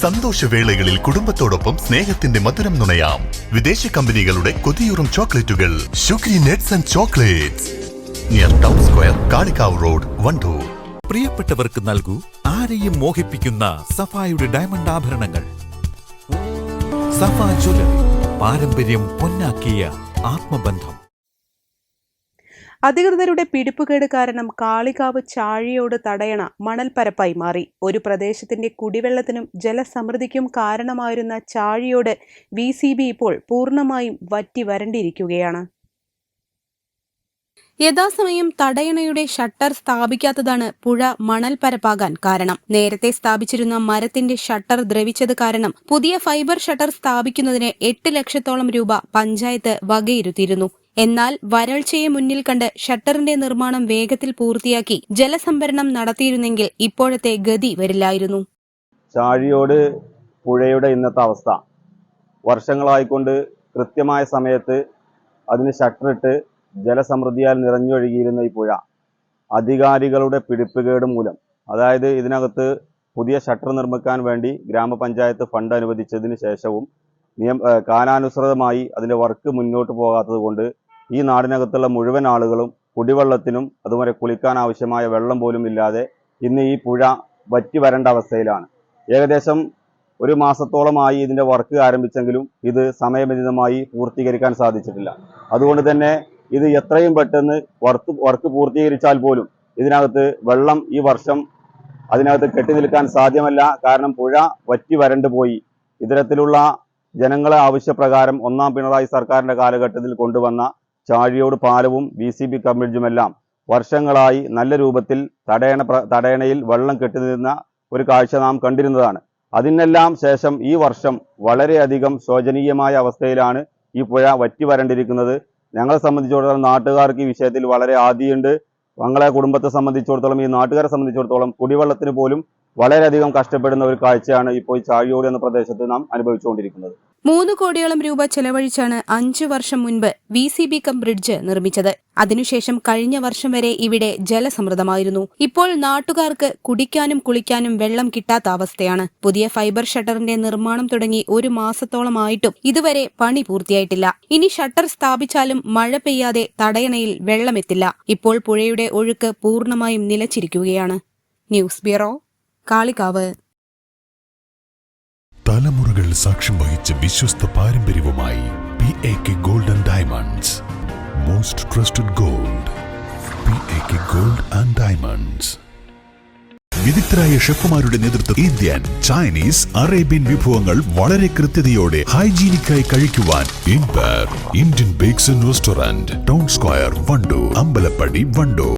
സന്തോഷവേളകളിൽ കുടുംബത്തോടൊപ്പം സ്നേഹത്തിന്റെ മധുരം നുണയാം. വിദേശ കമ്പനികളുടെ കൊതിയൂറും ചോക്ലേറ്റുകൾ sugary nuts and chocolates near town square, Kalikavu road, Wandoor. പ്രിയപ്പെട്ടവർക്ക് നൽകൂ ആരെയും മോഹിപ്പിക്കുന്ന സഫായുടെ ഡയമണ്ട് ആഭരണങ്ങൾ. സഫ ജ്വല്ലറി, പാരമ്പര്യം പൊന്നാക്കിയ ആത്മബന്ധം. അധികൃതരുടെ പിടിപ്പുകേട് കാരണം കാളികാവ് ചാഴിയോട് തടയണ മണൽപ്പരപ്പായി മാറി. ഒരു പ്രദേശത്തിന്റെ കുടിവെള്ളത്തിനും ജലസമൃദ്ധിക്കും കാരണമായിരുന്ന ചാഴിയോട് VCB ഇപ്പോൾ പൂർണ്ണമായും വറ്റി വരണ്ടിരിക്കുകയാണ്. യഥാസമയം തടയണയുടെ ഷട്ടർ സ്ഥാപിക്കാത്തതാണ് പുഴ മണൽപ്പരപ്പാകാൻ കാരണം. നേരത്തെ സ്ഥാപിച്ചിരുന്ന മരത്തിന്റെ ഷട്ടർ ദ്രവിച്ചത് കാരണം പുതിയ ഫൈബർ ഷട്ടർ സ്ഥാപിക്കുന്നതിന് 8 ലക്ഷത്തോളം രൂപ പഞ്ചായത്ത് വകയിരുത്തിയിരുന്നു. എന്നാൽ വരൾച്ചയെ മുന്നിൽ കണ്ട് ഷട്ടറിന്റെ നിർമ്മാണം വേഗത്തിൽ പൂർത്തിയാക്കി ജലസംഭരണം നടത്തിയിരുന്നെങ്കിൽ ഇപ്പോഴത്തെ ഗതി വരില്ലായിരുന്നു. ചാഴിയോട് പുഴയുടെ ഇന്നത്തെ അവസ്ഥ, വർഷങ്ങളായിക്കൊണ്ട് കൃത്യമായ സമയത്ത് അതിന് ഷട്ടറിട്ട് ജലസമൃദ്ധിയാൽ നിറഞ്ഞൊഴുകിയിരുന്ന ഈ പുഴ അധികാരികളുടെ പിടിപ്പുകേട് മൂലം, അതായത് ഇതിനകത്ത് പുതിയ ഷട്ടർ നിർമ്മിക്കാൻ വേണ്ടി ഗ്രാമപഞ്ചായത്ത് ഫണ്ട് അനുവദിച്ചതിന് ശേഷവും കാലാനുസൃതമായി അതിന്റെ വർക്ക് മുന്നോട്ട് പോകാത്തത് കൊണ്ട് ഈ നാടിനകത്തുള്ള മുഴുവൻ ആളുകളും കുടിവെള്ളത്തിനും അതുപോലെ കുളിക്കാൻ ആവശ്യമായ വെള്ളം പോലും ഇല്ലാതെ ഇന്ന് ഈ പുഴ വറ്റി വരേണ്ട അവസ്ഥയിലാണ്. ഏകദേശം 1 മാസത്തോളമായി ഇതിന്റെ വർക്ക് ആരംഭിച്ചെങ്കിലും ഇത് സമയബന്ധിതമായി പൂർത്തീകരിക്കാൻ സാധിച്ചിട്ടില്ല. അതുകൊണ്ട് തന്നെ ഇത് എത്രയും പെട്ടെന്ന് വർക്ക് പൂർത്തീകരിച്ചാൽ പോലും ഇതിനകത്ത് വെള്ളം ഈ വർഷം അതിനകത്ത് കെട്ടി നിൽക്കാൻ സാധ്യമല്ല. കാരണം പുഴ വറ്റി വരണ്ടു പോയി. ഇത്തരത്തിലുള്ള ജനങ്ങളെ ആവശ്യപ്രകാരം 1ാം പിണറായി സർക്കാരിന്റെ കാലഘട്ടത്തിൽ കൊണ്ടുവന്ന ചാഴിയോട് പാലവും VCB കമ്പിഡ്ജുമെല്ലാം വർഷങ്ങളായി നല്ല രൂപത്തിൽ തടയണയിൽ വെള്ളം കെട്ടിനിന്ന ഒരു കാഴ്ച നാം കണ്ടിരുന്നതാണ്. അതിനെല്ലാം ശേഷം ഈ വർഷം വളരെയധികം ശോചനീയമായ അവസ്ഥയിലാണ് ഈ പുഴ വറ്റി വരണ്ടിരിക്കുന്നത്. ഞങ്ങളെ സംബന്ധിച്ചിടത്തോളം നാട്ടുകാർക്ക് ഈ വിഷയത്തിൽ വളരെ ആദിയുണ്ട്. ഞങ്ങളെ കുടുംബത്തെ സംബന്ധിച്ചിടത്തോളം, ഈ നാട്ടുകാരെ സംബന്ധിച്ചിടത്തോളം കുടിവെള്ളത്തിന് പോലും വളരെയധികം കഷ്ടപ്പെടുന്ന ഒരു കാഴ്ചയാണ് ഇപ്പോൾ ചാഴിയോട് എന്ന പ്രദേശത്ത് നാം അനുഭവിച്ചുകൊണ്ടിരിക്കുന്നത്. 3 കോടിയോളം രൂപ ചെലവഴിച്ചാണ് 5 വർഷം മുൻപ് VCB ബ്രിഡ്ജ് നിർമ്മിച്ചത്. അതിനുശേഷം കഴിഞ്ഞ വർഷം വരെ ഇവിടെ ജലസമൃദ്ധമായിരുന്നു. ഇപ്പോൾ നാട്ടുകാർക്ക് കുടിക്കാനും കുളിക്കാനും വെള്ളം കിട്ടാത്ത അവസ്ഥയാണ്. പുതിയ ഫൈബർ ഷട്ടറിന്റെ നിർമ്മാണം തുടങ്ങി 1 മാസത്തോളമായിട്ടും ഇതുവരെ പണി പൂർത്തിയായിട്ടില്ല. ഇനി ഷട്ടർ സ്ഥാപിച്ചാലും മഴ പെയ്യാതെ തടയണയിൽ വെള്ളമെത്തില്ല. ഇപ്പോൾ പുഴയുടെ ഒഴുക്ക് പൂർണ്ണമായും നിലച്ചിരിക്കുകയാണ്. News bureau, Kalikavu. തലമുറകൾ സാക്ഷ്യം വഹിച്ച വിശ്വസ്ത പാരമ്പര്യവുമായി PAK gold and diamonds. Most trusted gold, PAK gold and diamonds. വിദഗ്ധരായ ഷെഫുമാരുടെ നേതൃത്വത്തിൽ ഇന്ത്യൻ, ചൈനീസ്, അറേബ്യൻ വിഭവങ്ങൾ വളരെ കൃത്യതയോടെ ഹൈജീനിക്കായി കഴിക്കുവാൻ Indian bakes and restaurant, town square, Wandoor, Ambalappadi, Wandoor.